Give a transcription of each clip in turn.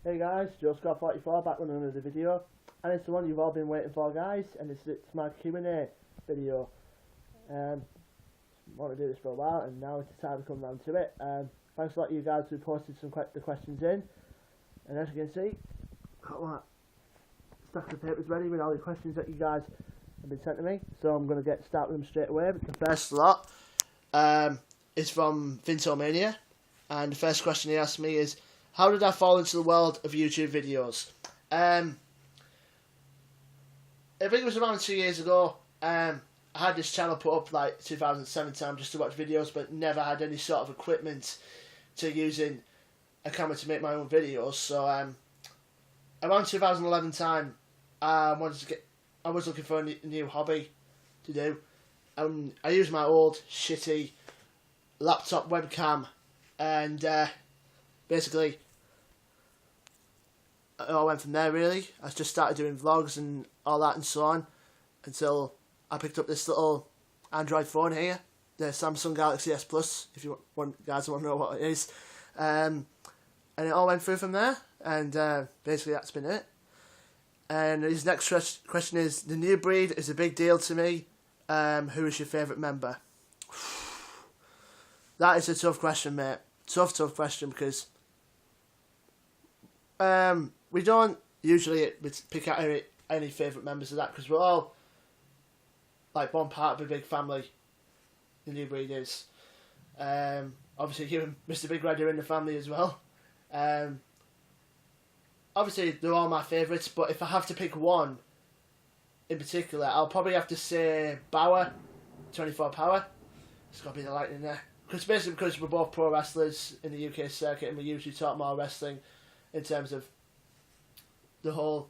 Hey guys, Joe Scott44 back with another video, and it's the one you've all been waiting for, guys, and it's my Q&A video. I want to do this for a while, and now it's time to come round to it. Thanks a lot, you guys who posted the questions in, and as you can see, got that stack of papers ready with all the questions that you guys have been sent to me. So I'm going to get started with them straight away. But the first lot is from Vintomania, and the first question he asked me is, how did I fall into the world of YouTube videos? I think it was around 2 years ago. I had this channel put up like 2007 time just to watch videos, but never had any sort of equipment to using a camera to make my own videos. So around 2011 time, I was looking for a new hobby to do. I used my old shitty laptop webcam, and basically it all went from there really. I just started doing vlogs and all that and so on until I picked up this little Android phone here, the Samsung Galaxy S Plus, if you guys want to know what it is. And it all went through from there, and basically that's been it. And his next question is, the new breed is a big deal to me. Who is your favourite member? That is a tough question, mate. Tough question, because we don't usually pick out any favourite members of that, because we're all like one part of a big family. The new breed is. Obviously you and Mr. Big Red are in the family as well. Obviously they're all my favourites, but if I have to pick one in particular, I'll probably have to say Bauer, 24 Power. It's got to be the lightning there. Because we're both pro wrestlers in the UK circuit, and we usually talk more wrestling in terms of the whole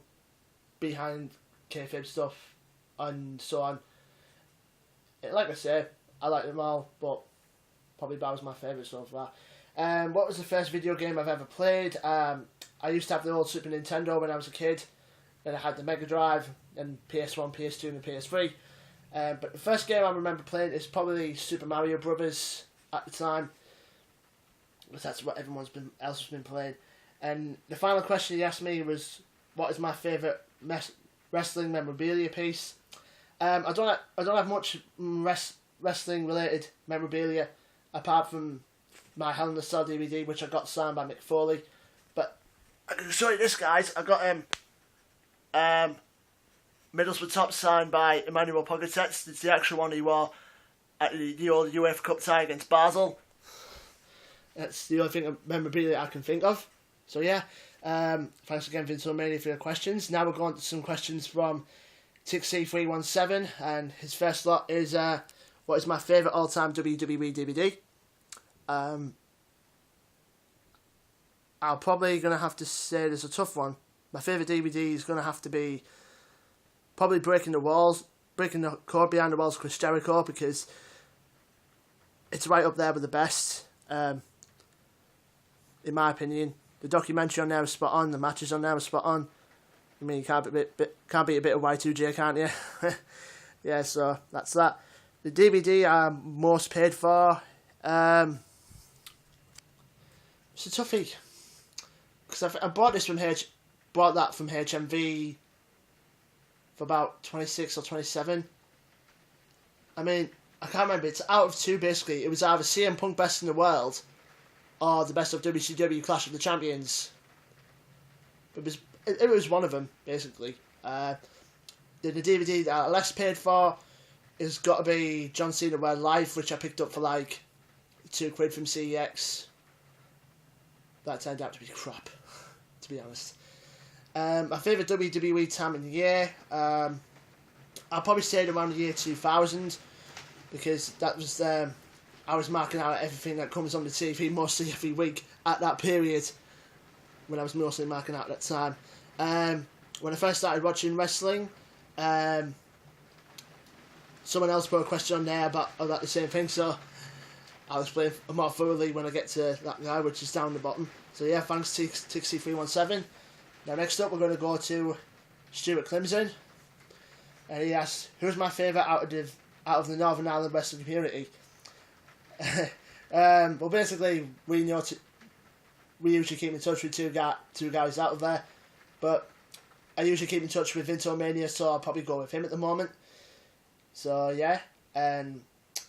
behind kayfabe stuff and so on. Like I say, I like them all, but probably Bauer's my favourite so far. What was the first video game I've ever played? I used to have the old Super Nintendo when I was a kid. Then I had the Mega Drive, and PS1, PS2 and PS3. But the first game I remember playing is probably Super Mario Brothers at the time, because that's what everyone else has been playing. And the final question he asked me was, what is my favourite wrestling memorabilia piece? I don't have much wrestling related memorabilia apart from my Hell in a Cell DVD, which I got signed by Mick Foley. But I can show you this, guys. I got Middlesbrough top signed by Emmanuel Pogatetz. It's the actual one he wore at the old UEFA Cup tie against Basel. That's the only thing of memorabilia I can think of. So yeah, thanks again, Vintomania, for your questions. Now we're going to some questions from Tixie317, and his first lot is, what is my favourite all-time WWE DVD? I'm probably going to have to say there's a tough one. My favourite DVD is going to have to be probably Breaking the Code Behind the Walls of Chris Jericho, because it's right up there with the best, in my opinion. The documentary on there is spot on, the matches on there are spot on. I mean, you can't beat a bit of Y2J, can't you? Yeah, so that's that. The DVD I'm most paid for, it's a toughie, because I bought that from HMV for about 26 or 27. I mean, I can't remember. It's out of two, basically. It was either CM Punk Best in the World or the Best of WCW Clash of the Champions. It was one of them, basically. The DVD that I less paid for has got to be John Cena World Live, which I picked up for like £2 from CEX. That turned out to be crap, to be honest. My favourite WWE time in the year, I'll probably say around the year 2000, because that was, I was marking out everything that comes on the TV mostly every week at that period, when I was mostly marking out that time. When I first started watching wrestling, someone else put a question on there about the same thing, so I'll explain more thoroughly when I get to that guy, which is down the bottom. So yeah, thanks Tixie317. Now next up we're going to go to Stuart Clemson, and he asks, who's my favourite out of the Northern Ireland wrestling community? Well, basically we know we usually keep in touch with two guys out of there. But I usually keep in touch with Vintomania, so I'll probably go with him at the moment. So yeah, and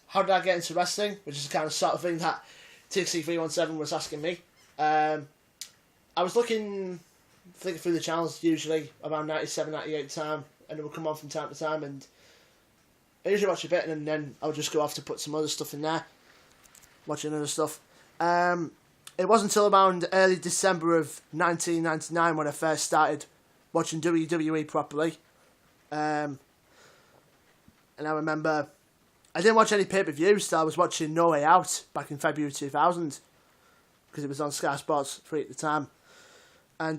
how did I get into wrestling? Which is the kind of sort of thing that TXC317 was asking me. I was thinking through the channels usually around 97, 98 time, and it would come on from time to time, and I usually watch a bit, and then I'll just go off to put some other stuff in there, watching other stuff. It wasn't until around early December of 1999 when I first started watching WWE properly. And I remember I didn't watch any pay-per-views, so I was watching No Way Out back in February 2000 because it was on Sky Sports 3 at the time. And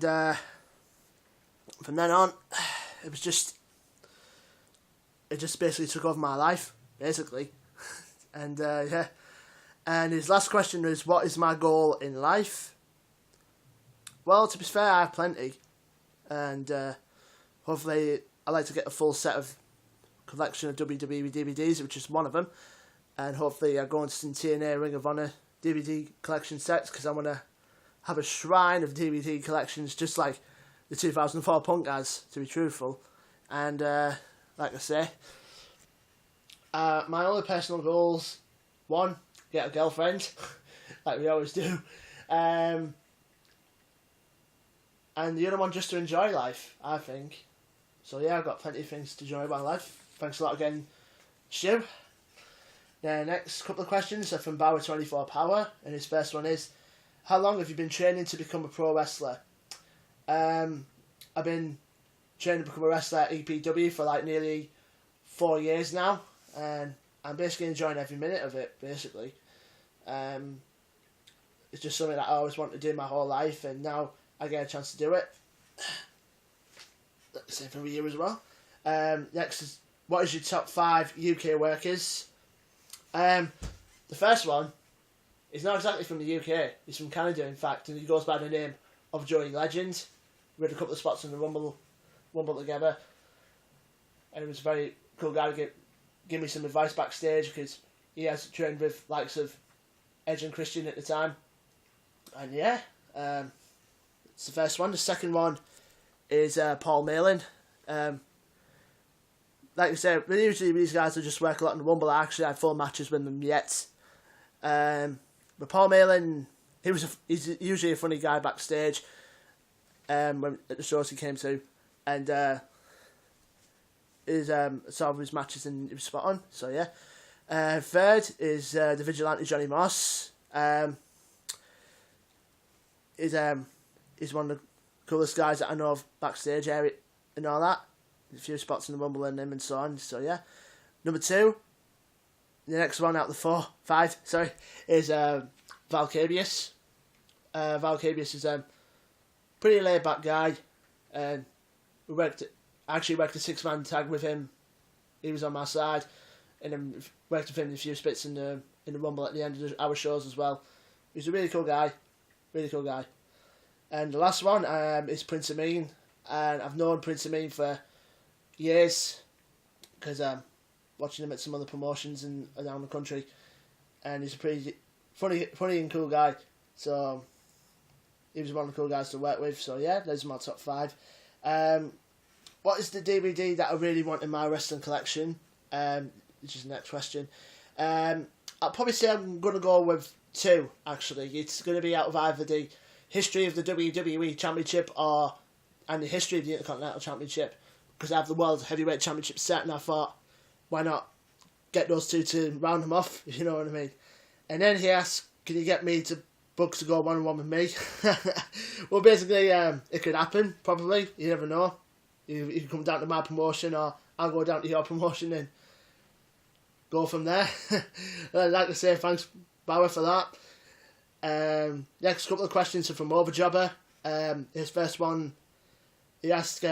from then on, it just basically took over my life, basically. And yeah. And his last question is, what is my goal in life? Well, to be fair, I have plenty. And hopefully I like to get a full set of collection of WWE DVDs, which is one of them. And hopefully I go into some TNA Ring of Honor DVD collection sets, because I want to have a shrine of DVD collections, just like the 2004 Punk has, to be truthful. And like I say, my only personal goals, one, get a girlfriend, like we always do. And the other one, just to enjoy life, I think. So yeah, I've got plenty of things to enjoy about life. Thanks a lot again, Stu. The next couple of questions are from Bauer24 Power, and his first one is, how long have you been training to become a pro wrestler? I've been training to become a wrestler at EPW for like nearly 4 years now, and I'm basically enjoying every minute of it, basically. It's just something that I always wanted to do my whole life, and now I get a chance to do it. Same for you as well. Next is, what is your top 5 UK workers? The first one is not exactly from the UK. He's from Canada, in fact, and he goes by the name of Joey Legend. We had a couple of spots in the Rumble together, and it was a very cool guy to give me some advice backstage, because he has trained with likes of Edge and Christian at the time. And yeah, it's the first one. The second one is Paul Malin. Like I said, usually these guys will just work a lot in the Rumble. I actually had 4 matches with them yet. But Paul Malin, he's usually a funny guy backstage. When at the shows he came to, and some of his matches, and it was spot on. So yeah. Third is the Vigilante Johnny Moss. He's one of the coolest guys that I know of backstage area and all that. A few spots in the Rumble and him and so on. So yeah. Number 2, the next one out of the 5, is Valkyrius. Valkyrius is pretty laid back guy, and I actually worked a 6-man tag with him. He was on my side, and then worked with him in a few spits in the Rumble at the end of our shows as well. He's a really cool guy. And the last one is Prince Amin, and I've known Prince Amin for years, because watching him at some other promotions around the country, and he's a pretty funny and cool guy. So he was one of the cool guys to work with. So yeah, those are my top 5. What is the DVD that I really want in my wrestling collection? Which is the next question. I'll probably say I'm going to go with 2, actually. It's going to be out of either the history of the WWE Championship and the history of the Intercontinental Championship, because I have the World Heavyweight Championship set, and I thought, why not get those 2 to round them off, if you know what I mean. And then he asked, can you get me to book to go 1-on-1 with me? Well, basically, it could happen, probably. You never know. You can come down to my promotion, or I'll go down to your promotion and go from there. I'd like to say thanks, Bauer, for that. Next couple of questions are from Overjobber. His first one, he asked,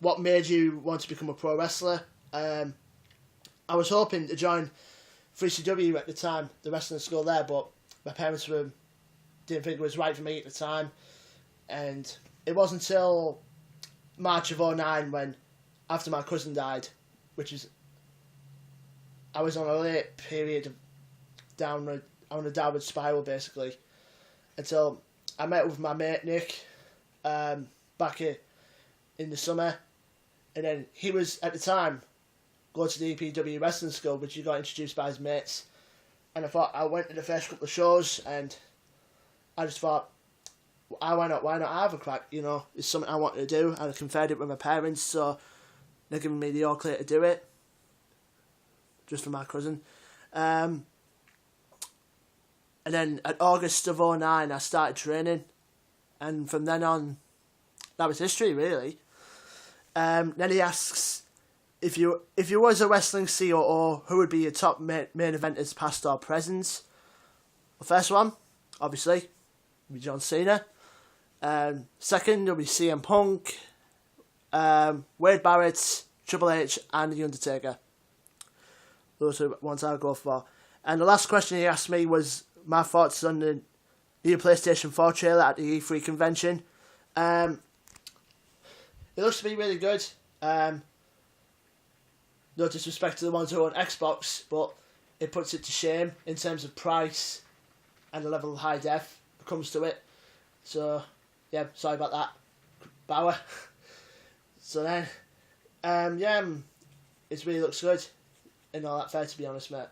what made you want to become a pro wrestler? I was hoping to join 3CW at the time, the wrestling school there, but my parents didn't think it was right for me at the time. And it wasn't until March of 2009 when, after my cousin died, I was on a late period of on a downward spiral, basically. until I met with my mate Nick back in the summer, and then he was at the time going to the EPW wrestling school, which he got introduced by his mates. And I went to the first couple of shows, and I just thought, why not have a crack? You know, it's something I wanted to do, and I conferred it with my parents, so they're giving me the all clear to do it, just for my cousin. And then at August of 2009, I started training, and from then on, that was history, really. Then he asks, if you was a wrestling COO, who would be your top main eventers, past or present? The first one, obviously, would be John Cena. Second will be CM Punk, Wade Barrett, Triple H, and The Undertaker. Those are the ones I'll go for. And the last question he asked me was my thoughts on the new PlayStation 4 trailer at the E3 convention. It looks to be really good. No disrespect to the ones who are on Xbox, but it puts it to shame in terms of price and the level of high def that comes to it. So, yeah, sorry about that, Bauer. So then, it really looks good. And all that fair, to be honest, mate.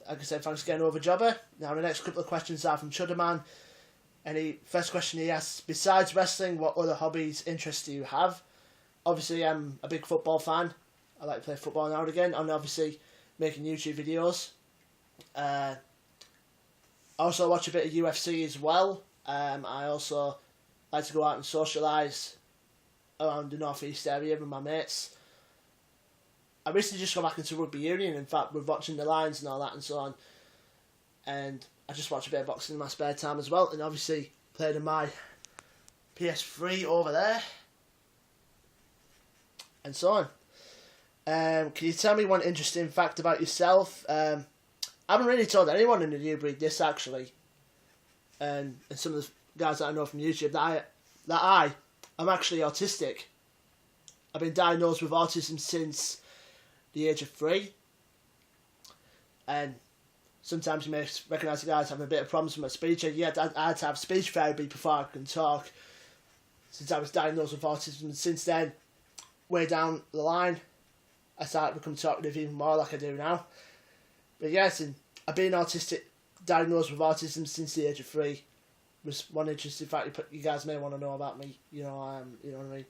Like I said, thanks again, over Jobber. Now, the next couple of questions are from Chudderman. And first question he asks, besides wrestling, what other hobbies, interests do you have? Obviously, I'm a big football fan. I like to play football now and again. And obviously, making YouTube videos. I also watch a bit of UFC as well. I also like to go out and socialise around the North East area with my mates. I recently just got back into rugby union. In fact, we're watching the Lions and all that and so on. And I just watch a bit of boxing in my spare time as well. And obviously played on my PS3 over there. And so on. Can you tell me one interesting fact about yourself? I haven't really told anyone in the New Breed this, actually. And some of the guys that I know from YouTube, that I am actually autistic. I've been diagnosed with autism since the age of 3. And sometimes you may recognise the guys having a bit of problems with my speech. And yeah, I had to have speech therapy before I can talk, since I was diagnosed with autism. And since then, way down the line, I started to become talkative even more like I do now. But yes, and I've been diagnosed with autism since the age of 3. Was one interesting fact you guys may want to know about me. You know what I mean.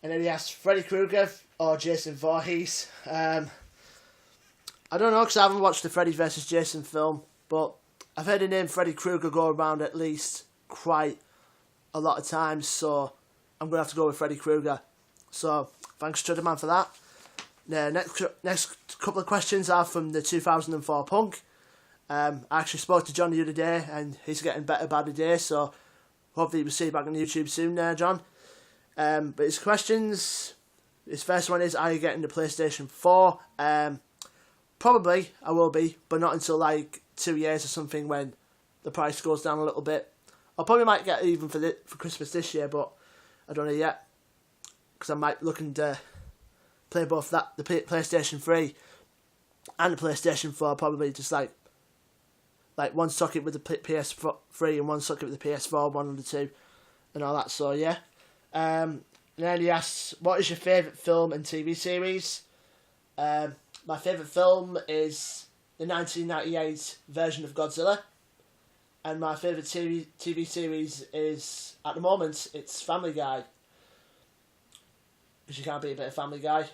And then he asked Freddy Krueger or Jason Voorhees. I don't know, because I haven't watched the Freddy vs. Jason film, but I've heard the name Freddy Krueger go around at least quite a lot of times, so I'm going to have to go with Freddy Krueger. So, thanks Chudderman for that. Now, next couple of questions are from the 2004 Punk. I actually spoke to John the other day, and he's getting better by the day, so hopefully we'll see you back on YouTube soon there, John. But his questions, his first one is, are you getting the PlayStation 4? Probably, I will be, but not until like 2 years or something, when the price goes down a little bit. I probably might get it even for Christmas this year, but I don't know yet, because I might looking to play both the PlayStation 3 and the PlayStation 4, probably just like one socket with the PS3 and one socket with the PS4, one of the two, and all that, so yeah. And then he asks, what is your favourite film and TV series? My favourite film is the 1998 version of Godzilla. And my favourite TV series is, at the moment, it's Family Guy. Because you can't beat a bit of Family Guy.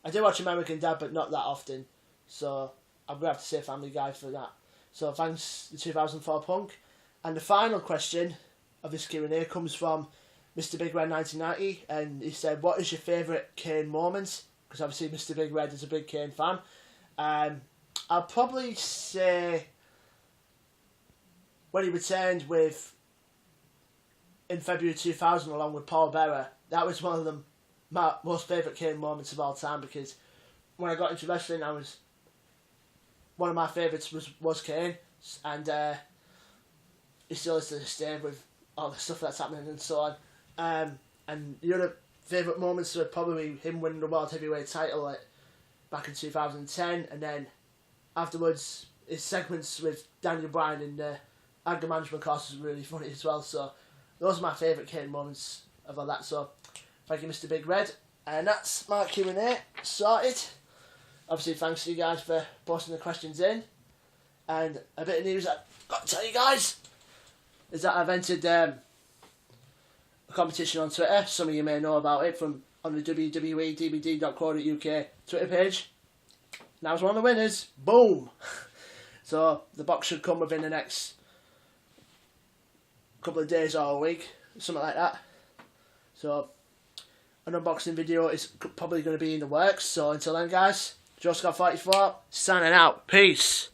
I do watch American Dad, but not that often. So I'm going to have to say Family Guy for that. So thanks, the 2004 Punk. And the final question of this Q&A comes from Mr. Big Red 1990. And he said, what is your favourite Kane moment? Because obviously Mr. Big Red is a big Kane fan. I'll probably say when he returned in February 2000 along with Paul Bearer. That was one of my most favourite Kane moments of all time, because when I got into wrestling, one of my favourites was Kane, and he still is to this day with all the stuff that's happening and so on. And the other favourite moments were probably him winning the World Heavyweight title back in 2010, and then afterwards his segments with Daniel Bryan in the Anger Management course was really funny as well. So those are my favourite Kane moments of all that. So thank you, Mr. Big Red. And that's my Q&A sorted. Obviously, thanks to you guys for posting the questions in. And a bit of news I've got to tell you guys is that I've entered a competition on Twitter. Some of you may know about it from on the www.dbd.co.uk Twitter page. And I was one of the winners. Boom! So the box should come within the next couple of days or a week, something like that. So an unboxing video is probably going to be in the works. So until then, guys, Joe Scott 44 signing out. Peace.